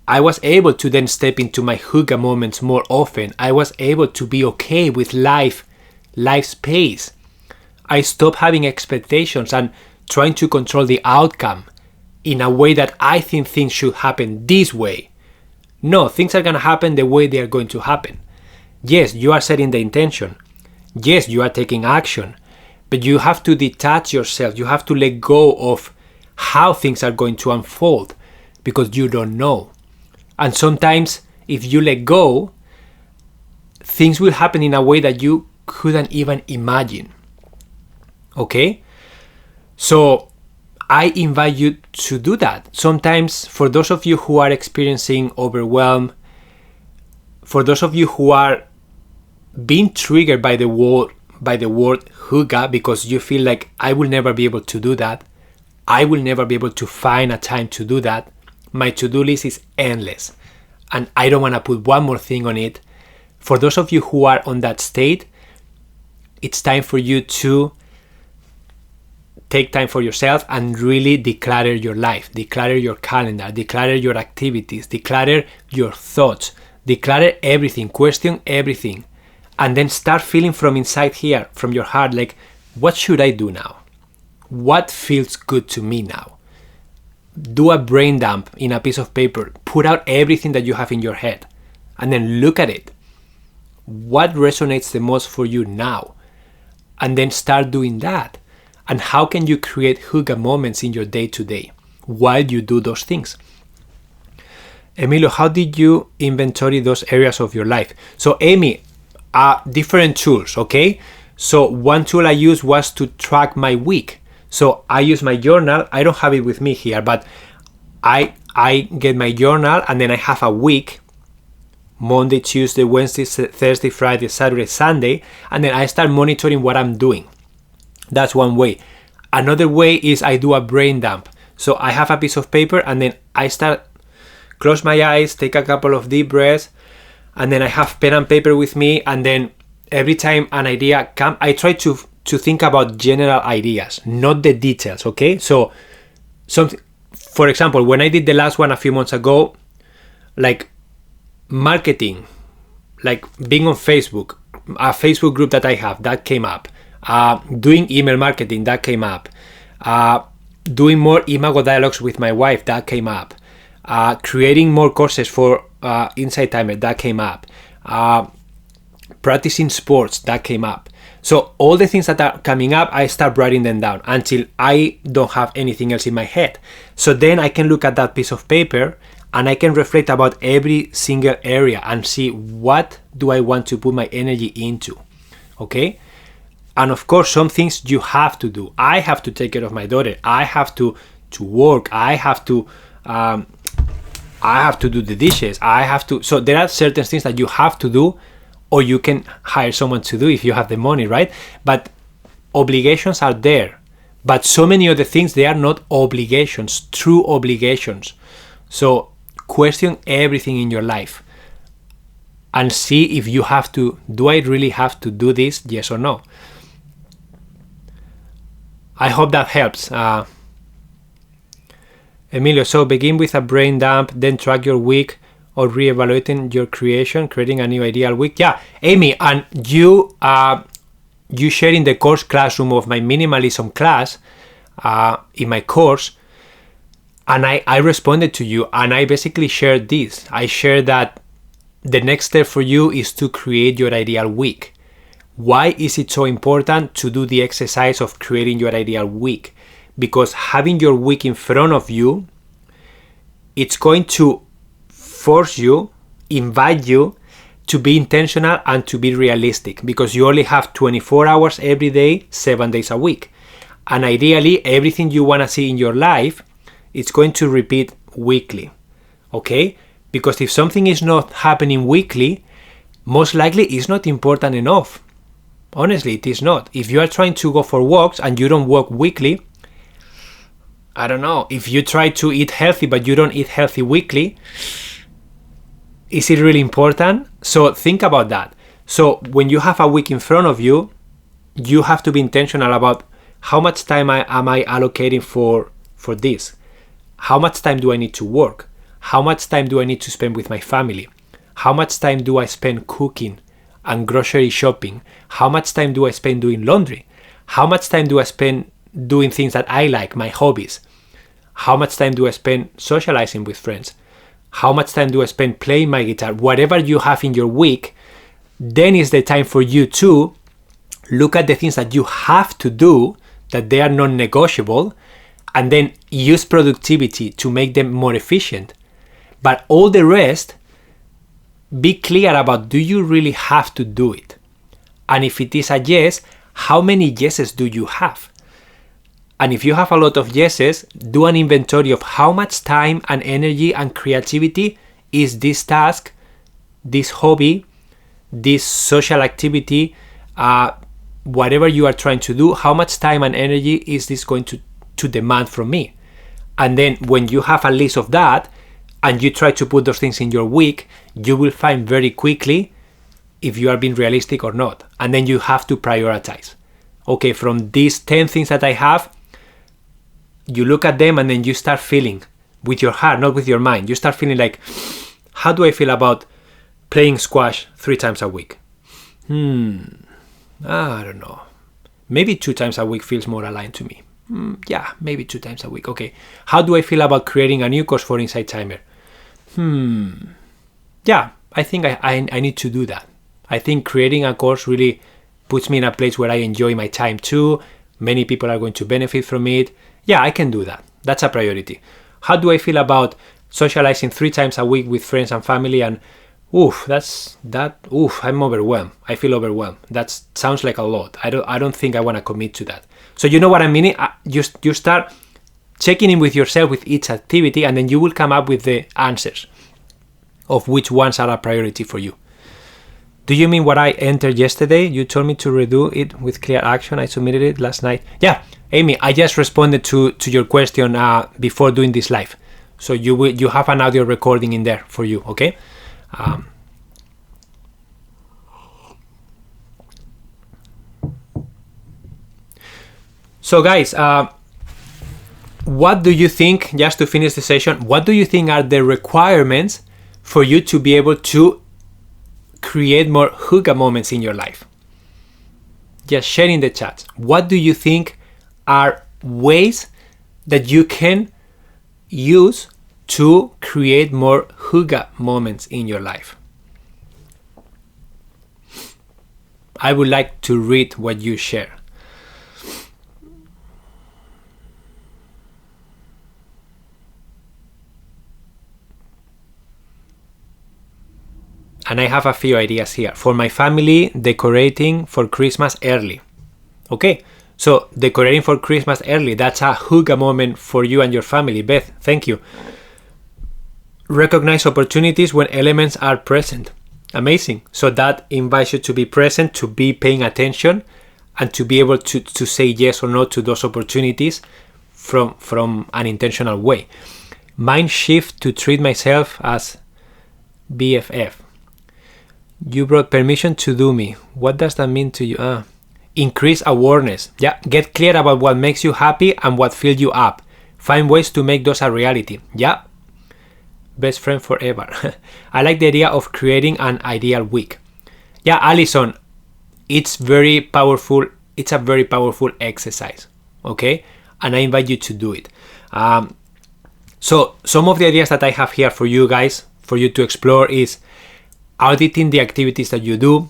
I was able to then step into my Hygge moments more often. I was able to be okay with life's pace. I stopped having expectations and trying to control the outcome in a way that I think things should happen this way. No, things are going to happen the way they are going to happen. Yes, you are setting the intention. Yes, you are taking action. But you have to detach yourself. You have to let go of how things are going to unfold because you don't know. And sometimes if you let go, things will happen in a way that you couldn't even imagine. Okay? So I invite you to do that. Sometimes for those of you who are experiencing overwhelm, for those of you who are being triggered by the word Hygge because you feel like I will never be able to do that, I will never be able to find a time to do that, my to-do list is endless and I don't want to put one more thing on it. For those of you who are on that state, it's time for you to take time for yourself and really declutter your life, declutter your calendar, declutter your activities, declutter your thoughts, declutter everything, question everything, and then start feeling from inside here, from your heart, like, what should I do now? What feels good to me now? Do a brain dump in a piece of paper. Put out everything that you have in your head and then look at it. What resonates the most for you now? And then start doing that. And how can you create Hygge moments in your day-to-day while you do those things? Emilio, how did you inventory those areas of your life? So Amy, different tools, okay? So one tool I used was to track my week. So I use my journal. I don't have it with me here, but I get my journal and then I have a week, Monday, Tuesday, Wednesday, Thursday, Friday, Saturday, Sunday, and then I start monitoring what I'm doing. That's one way. Another way is I do a brain dump. So I have a piece of paper and then I close my eyes, take a couple of deep breaths, and then I have pen and paper with me, and then every time an idea comes, I try to think about general ideas, not the details, okay? So something, for example, when I did the last one a few months ago, like marketing, like being on Facebook, a Facebook group that I have, that came up. Doing email marketing, that came up. Doing more imago dialogues with my wife, that came up. Creating more courses for Insight Timer, that came up. Practicing sports, that came up. So all the things that are coming up, I start writing them down until I don't have anything else in my head. So then I can look at that piece of paper and I can reflect about every single area and see what do I want to put my energy into, okay? And of course, some things you have to do. I have to take care of my daughter. I have to work. I have to do the dishes. So there are certain things that you have to do, or you can hire someone to do if you have the money, right? But obligations are there. But so many other things, they are not obligations, true obligations. So question everything in your life and see if you have to. Do I really have to do this? Yes or no? I hope that helps. Emilio, so begin with a brain dump, then track your week or reevaluating your creation, creating a new ideal week. Yeah, Amy, and you share in the course classroom of my minimalism class in my course, and I responded to you and I basically shared this. I shared that the next step for you is to create your ideal week. Why is it so important to do the exercise of creating your ideal week? Because having your week in front of you, it's going to force you, invite you to be intentional and to be realistic, because you only have 24 hours every day, 7 days a week. And ideally, everything you want to see in your life, it's going to repeat weekly, okay? Because if something is not happening weekly, most likely it's not important enough. Honestly, it is not. If you are trying to go for walks and you don't walk weekly, I don't know. If you try to eat healthy but you don't eat healthy weekly, is it really important? So think about that. So when you have a week in front of you, you have to be intentional about how much time am I allocating for this? How much time do I need to work? How much time do I need to spend with my family? How much time do I spend cooking and grocery shopping? How much time do I spend doing laundry? How much time do I spend doing things that I like, my hobbies? How much time do I spend socializing with friends? How much time do I spend playing my guitar? Whatever you have in your week, then is the time for you to look at the things that you have to do, that they are non-negotiable, and then use productivity to make them more efficient. But all the rest, be clear about, do you really have to do it? And if it is a yes, how many yeses do you have? And if you have a lot of yeses, do an inventory of how much time and energy and creativity is this task, this hobby, this social activity, whatever you are trying to do, how much time and energy is this going to demand from me? And then when you have a list of that and you try to put those things in your week, you will find very quickly if you are being realistic or not. And then you have to prioritize. Okay, from these 10 things that I have, you look at them and then you start feeling with your heart, not with your mind. You start feeling like, how do I feel about playing squash 3 times a week? I don't know. Maybe 2 times a week feels more aligned to me. Yeah, maybe 2 times a week. Okay. How do I feel about creating a new course for Inside Timer? Yeah, I think I need to do that. I think creating a course really puts me in a place where I enjoy my time too. Many people are going to benefit from it. Yeah, I can do that. That's a priority. How do I feel about socializing 3 times a week with friends and family? And I'm overwhelmed. I feel overwhelmed. That sounds like a lot. I don't think I want to commit to that. So you know what I mean? You start checking in with yourself with each activity, and then you will come up with the answers of which ones are a priority for you. Do you mean what I entered yesterday? You told me to redo it with clear action. I submitted it last night. Yeah, Amy, I just responded to your question before doing this live. So you have an audio recording in there for you, okay? So guys, what do you think, just to finish the session, what do you think are the requirements for you to be able to create more Hygge moments in your life? Just share in the chat. What do you think are ways that you can use to create more Hygge moments in your life? I would like to read what you share. And I have a few ideas here. For my family, decorating for Christmas early. Okay, so decorating for Christmas early, that's a Hygge moment for you and your family. Beth, thank you. Recognize opportunities when elements are present. Amazing. So that invites you to be present, to be paying attention, and to be able to say yes or no to those opportunities from an intentional way. Mind shift to treat myself as BFF. You brought permission to do me. What does that mean to you? Increase awareness. Yeah, get clear about what makes you happy and what fills you up. Find ways to make those a reality. Yeah. Best friend forever. I like the idea of creating an ideal week. Yeah, Alison, it's very powerful. It's a very powerful exercise. Okay? And I invite you to do it. So some of the ideas that I have here for you guys, for you to explore, is auditing the activities that you do.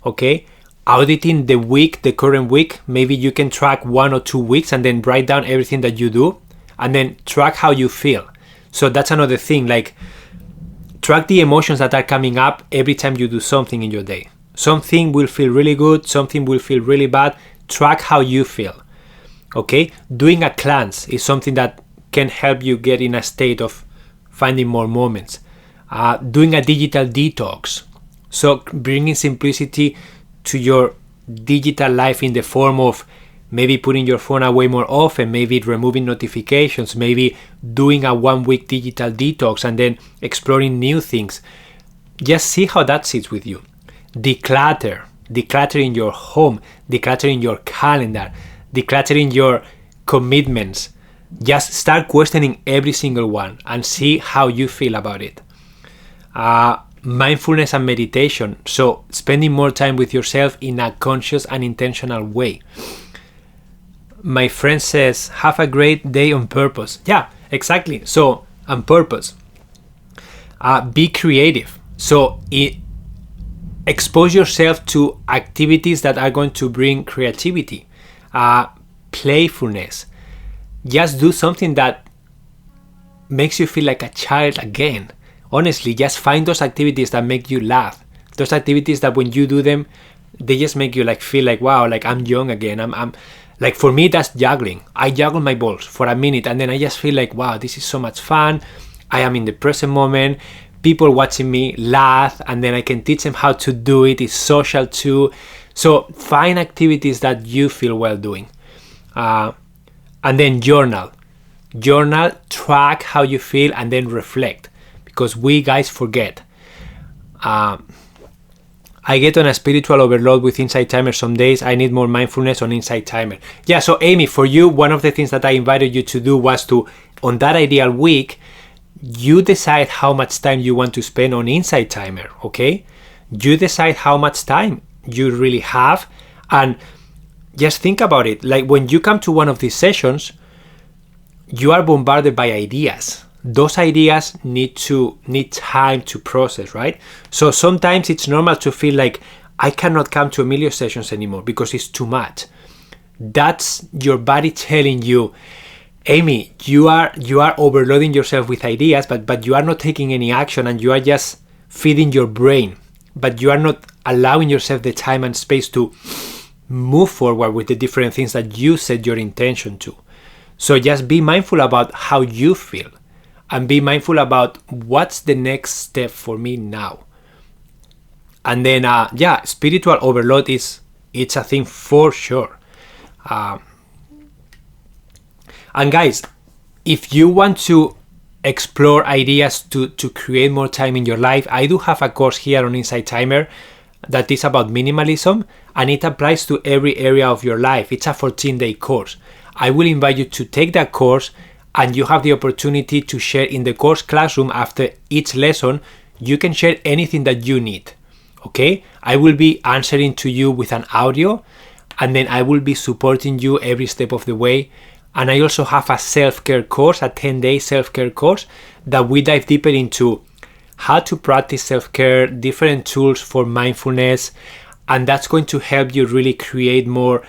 Okay? Auditing the week, the current week. Maybe you can track 1 or 2 weeks and then write down everything that you do and then track how you feel. So that's another thing, like track the emotions that are coming up every time you do something in your day. Something will feel really good, something will feel really bad. Track how you feel. Okay? Doing a cleanse is something that can help you get in a state of finding more moments. Doing a digital detox. So bringing simplicity to your digital life in the form of maybe putting your phone away more often, maybe removing notifications, maybe doing a 1-week digital detox and then exploring new things. Just see how that sits with you. decluttering your home, decluttering your calendar, decluttering your commitments. Just start questioning every single one and see how you feel about it. Mindfulness and meditation, so spending more time with yourself in a conscious and intentional way. My friend says, have a great day on purpose. Yeah, exactly. So, on purpose. Be creative. So, expose yourself to activities that are going to bring creativity, playfulness. Just do something that makes you feel like a child again. Honestly, just find those activities that make you laugh. Those activities that when you do them, they just make you feel like, wow, I'm young again. I'm like, for me, that's juggling. I juggle my balls for a minute and then I just feel like, wow, this is so much fun. I am in the present moment. People watching me laugh and then I can teach them how to do it. It's social too. So find activities that you feel well doing. And then journal, track how you feel and then reflect, because we guys forget. I get on a spiritual overload with Insight Timer some days. I need more mindfulness on Insight Timer. Yeah, so Amy, for you, one of the things that I invited you to do was to, on that ideal week, you decide how much time you want to spend on Insight Timer, okay? You decide how much time you really have, and just think about it. Like when you come to one of these sessions, you are bombarded by ideas. Those ideas need time to process, right? So sometimes it's normal to feel like I cannot come to Emilio sessions anymore because it's too much. That's your body telling you, Amy, you are overloading yourself with ideas, but you are not taking any action and you are just feeding your brain, but you are not allowing yourself the time and space to move forward with the different things that you set your intention to. So just be mindful about how you feel and be mindful about what's the next step for me now. And then, spiritual overload it's a thing for sure. And guys, if you want to explore ideas to create more time in your life, I do have a course here on Insight Timer that is about minimalism, and it applies to every area of your life. It's a 14-day course. I will invite you to take that course, and you have the opportunity to share in the course classroom. After each lesson, you can share anything that you need, okay? I will be answering to you with an audio, and then I will be supporting you every step of the way. And I also have a self-care course, a 10-day self-care course that we dive deeper into how to practice self-care, different tools for mindfulness, and that's going to help you really create more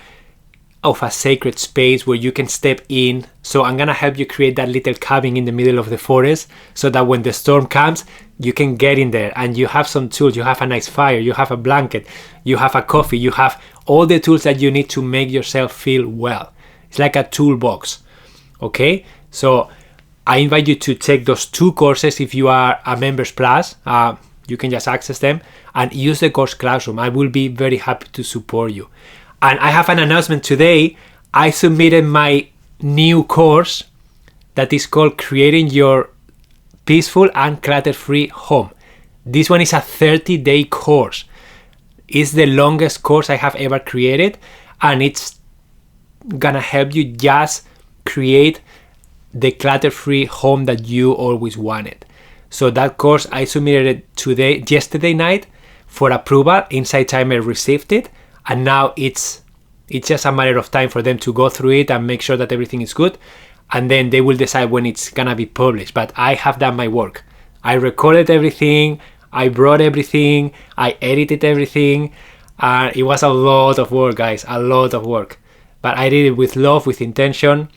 of a sacred space where you can step in. So I'm gonna help you create that little cabin in the middle of the forest so that when the storm comes, you can get in there and you have some tools. You have a nice fire, you have a blanket, you have a coffee, you have all the tools that you need to make yourself feel well. It's like a toolbox, okay? So I invite you to take those two courses if you are a Members Plus. You can just access them and use the course classroom. I will be very happy to support you. And I have an announcement today. I submitted my new course that is called Creating Your Peaceful and Clutter-Free Home. This one is a 30-day course. It's the longest course I have ever created, and it's gonna help you just create the clutter-free home that you always wanted. So that course, I submitted it yesterday night for approval. Insight Timer received it, and now it's just a matter of time for them to go through it and make sure that everything is good, and then they will decide when it's gonna be published. But I have done my work. I recorded everything, I brought everything, I edited everything, and it was a lot of work, guys, a lot of work. But I did it with love, with intention.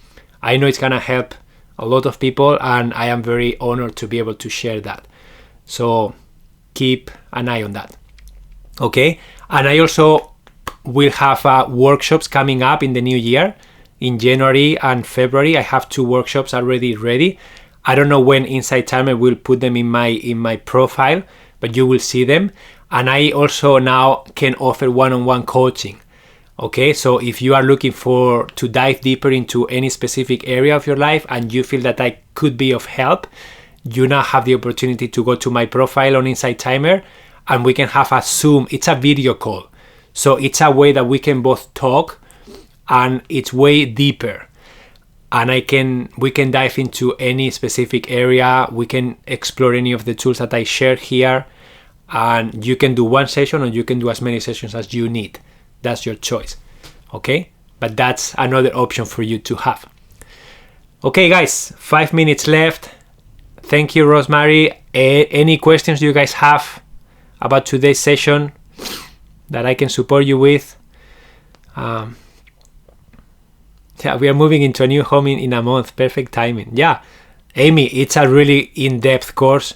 I know it's gonna help a lot of people, and I am very honored to be able to share that. So keep an eye on that, okay? And I also will have workshops coming up in the new year. In January and February, I have 2 workshops already ready. I don't know when Insight Timer will put them in my profile, but you will see them. And I also now can offer one-on-one coaching. Okay, so if you are looking to dive deeper into any specific area of your life and you feel that I could be of help, you now have the opportunity to go to my profile on Insight Timer and we can have a Zoom. It's a video call. So it's a way that we can both talk, and it's way deeper. And we can dive into any specific area. We can explore any of the tools that I share here. And you can do one session, or you can do as many sessions as you need. That's your choice. Okay? But that's another option for you to have. Okay, guys, 5 minutes left. Thank you, Rosemary. Any questions you guys have about today's session that I can support you with? Yeah, we are moving into a new home in a month. Perfect timing. Yeah, Amy, it's a really in-depth course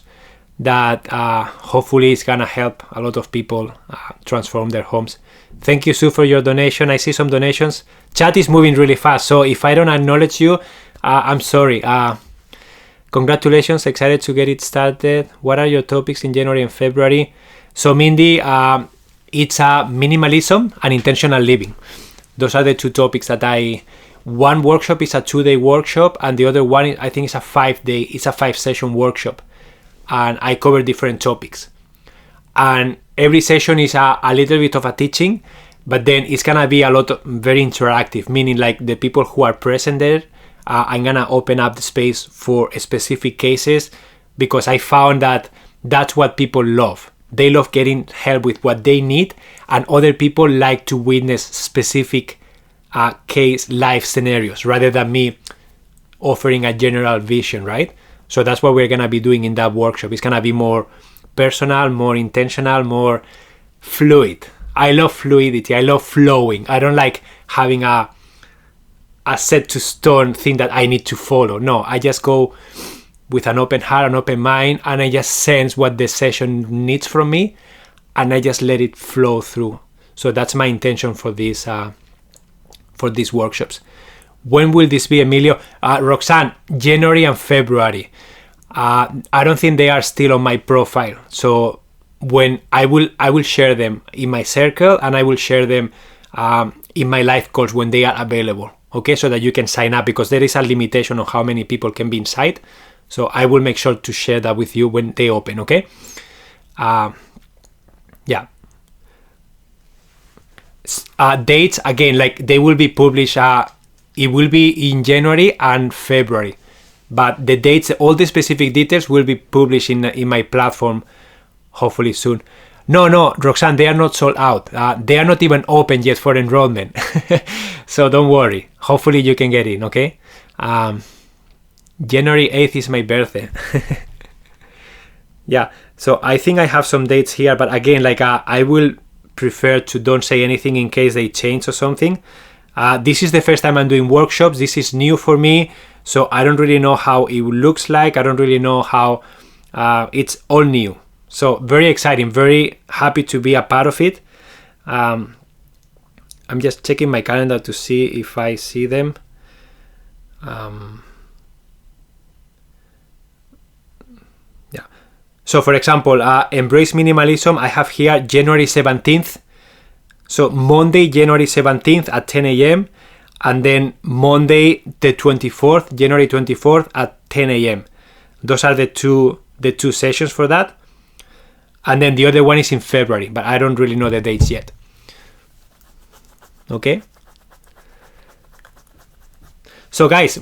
that hopefully is gonna help a lot of people transform their homes. Thank you, Sue, for your donation. I see some donations. Chat is moving really fast, so if I don't acknowledge you, I'm sorry. Congratulations, excited to get it started. What are your topics in January and February? So Mindy, it's minimalism and intentional living. Those are the two topics that one workshop is a 2-day workshop, and the other one, I think, is a 5-session workshop. And I cover different topics. And every session is a little bit of a teaching, but then it's gonna be a lot of very interactive, meaning like the people who are present there, I'm gonna open up the space for specific cases, because I found that that's what people love. They love getting help with what they need, and other people like to witness specific case life scenarios rather than me offering a general vision, right? So that's what we're gonna be doing in that workshop. It's gonna be more personal, more intentional, more fluid. I love fluidity. I love flowing. I don't like having a set to stone thing that I need to follow. No, I just go with an open heart, an open mind, and I just sense what the session needs from me, and I just let it flow through. So that's my intention for these workshops. When will this be, Emilio? Roxanne, January and February. I don't think they are still on my profile. So when I will share them in my circle, and I will share them in my live calls when they are available. Okay, so that you can sign up, because there is a limitation on how many people can be inside. So I will make sure to share that with you when they open. Okay. Yeah. Dates, again, like they will be published. It will be in January and February, but the dates, all the specific details will be published in my platform hopefully soon. No, Roxanne, they are not sold out. They are not even open yet for enrollment. So don't worry. Hopefully you can get in, okay? January 8th is my birthday. Yeah, so I think I have some dates here, but again, like I will prefer to don't say anything in case they change or something. This is the first time I'm doing workshops. This is new for me, so I don't really know how it looks like. I don't really know how it's all new. So very exciting, very happy to be a part of it. I'm just checking my calendar to see if I see them. Yeah. So for example, Embrace Minimalism, I have here January 17th. So Monday, January 17th at 10 a.m. and then Monday the 24th, January 24th at 10 a.m. Those are the two sessions for that. And then the other one is in February, but I don't really know the dates yet. Okay? So guys,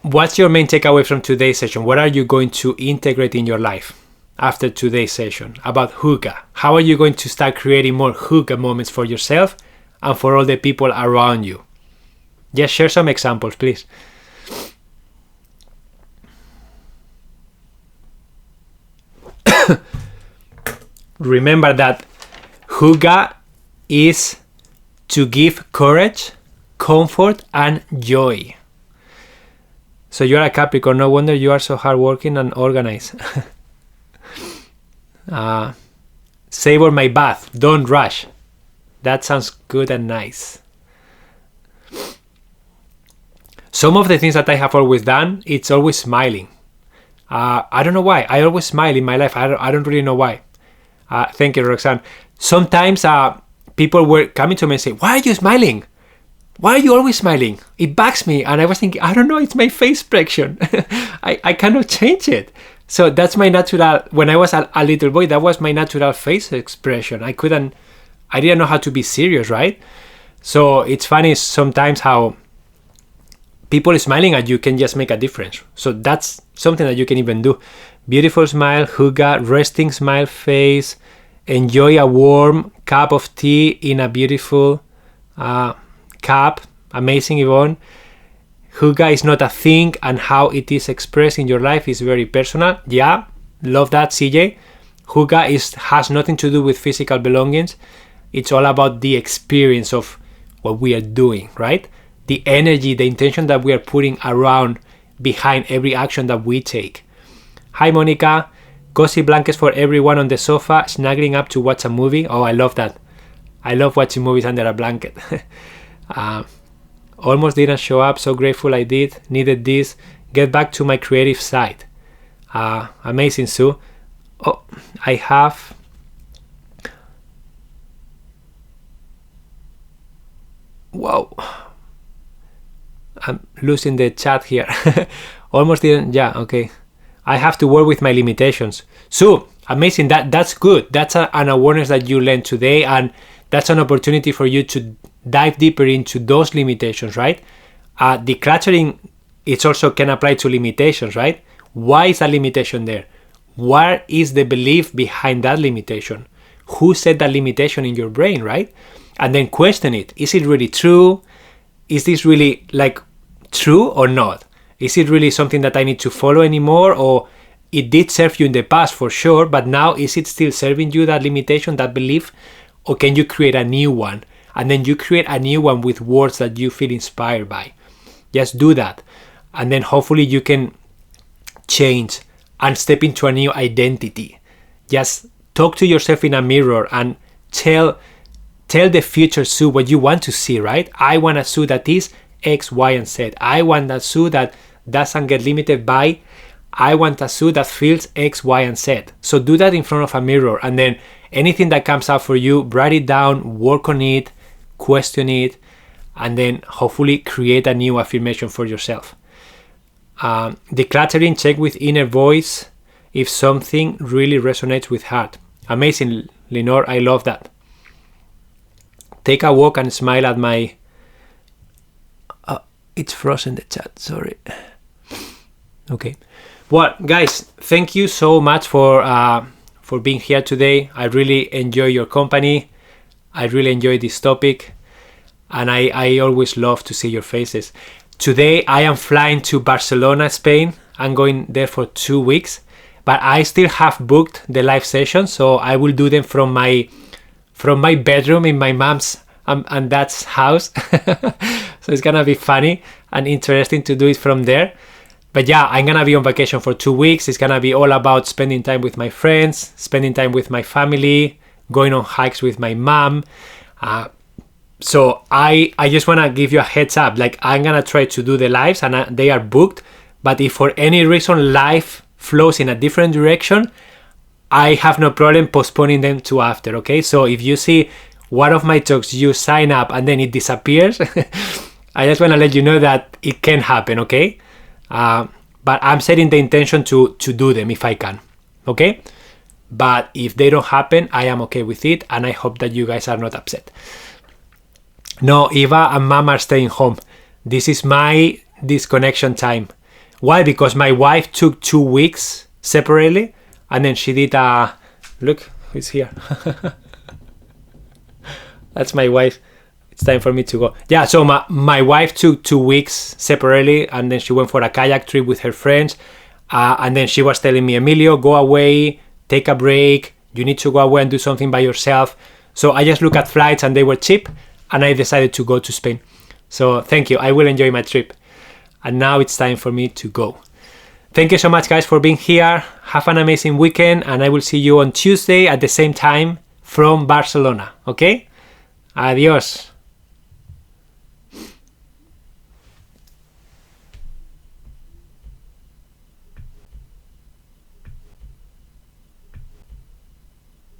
what's your main takeaway from today's session? What are you going to integrate in your life after today's session about Hygge? How are you going to start creating more Hygge moments for yourself and for all the people around you? Just share some examples, please. Remember that Hygge is to give courage, comfort, and joy. So you are a Capricorn. No wonder you are so hardworking and organized. Savor my bath. Don't rush. That sounds good and nice. Some of the things that I have always done, it's always smiling. I don't know why. I always smile in my life. I don't really know why. Thank you, Roxanne. Sometimes people were coming to me and say, "Why are you smiling? Why are you always smiling?" It bugs me. And I was thinking, I don't know, it's my face expression. I cannot change it. So that's my natural, when I was a little boy, that was my natural face expression. I didn't know how to be serious, right? So it's funny sometimes how people smiling at you can just make a difference. So that's something that you can even do. Beautiful smile, Hygge, resting smile face, enjoy a warm cup of tea in a beautiful cup. Amazing, Yvonne. Hygge is not a thing, and how it is expressed in your life is very personal. Yeah, love that, CJ. Hygge has nothing to do with physical belongings. It's all about the experience of what we are doing, right? The energy, the intention that we are putting around behind every action that we take. Hi, Monica. Cozy blankets for everyone on the sofa, snuggling up to watch a movie. Oh, I love that. I love watching movies under a blanket. Almost didn't show up. So grateful I did. Needed this. Get back to my creative side. Amazing, Sue. Oh, I have... Wow. I'm losing the chat here. Almost didn't... Yeah, okay. I have to work with my limitations. So, amazing. That's good. That's an awareness that you learned today, and that's an opportunity for you to dive deeper into those limitations, right? Decluttering, it also can apply to limitations, right? Why is that limitation there? What is the belief behind that limitation? Who set that limitation in your brain, right? And then question it. Is it really true? Is this really true or not? Is it really something that I need to follow anymore? Or it did serve you in the past for sure, but now is it still serving you, that limitation, that belief? Or can you create a new one? And then you create a new one with words that you feel inspired by. Just do that. And then hopefully you can change and step into a new identity. Just talk to yourself in a mirror and tell the future Sue what you want to see, right? I want a Sue that is X, Y, and Z. I want a Sue that doesn't get limited by. I want a Sue that feels X, Y, and Z. So do that in front of a mirror, and then anything that comes up for you, write it down, work on it, question it, and then hopefully create a new affirmation for yourself. Decluttering, check with inner voice if something really resonates with heart. Amazing, Lenore, I love that. Take a walk and smile at my... it's frozen the chat, sorry. Okay. Well, guys, thank you so much for being here today. I really enjoy your company. I really enjoy this topic. And I always love to see your faces. Today, I am flying to Barcelona, Spain. I'm going there for 2 weeks. But I still have booked the live sessions, so I will do them from my bedroom in my mom's and dad's house. So it's gonna be funny and interesting to do it from there. But yeah, I'm gonna be on vacation for 2 weeks. It's gonna be all about spending time with my friends, spending time with my family, going on hikes with my mom. So I just wanna give you a heads up. I'm gonna try to do the lives, and they are booked. But if for any reason life flows in a different direction, I have no problem postponing them to after, okay? So if you see one of my talks, you sign up and then it disappears, I just want to let you know that it can happen, okay? But I'm setting the intention to do them if I can, okay? But if they don't happen, I am okay with it, and I hope that you guys are not upset. No, Eva and Mom are staying home. This is my disconnection time. Why? Because my wife took 2 weeks separately, and then she did look who's here. That's my wife. It's time for me to go. Yeah, so my wife took 2 weeks separately, and then she went for a kayak trip with her friends, and then she was telling me, Emilio, go away, take a break, you need to go away and do something by yourself. So I just looked at flights and they were cheap, and I decided to go to Spain. So thank you, I will enjoy my trip. And now it's time for me to go. Thank you so much, guys, for being here. Have an amazing weekend, and I will see you on Tuesday at the same time from Barcelona, okay? Adiós.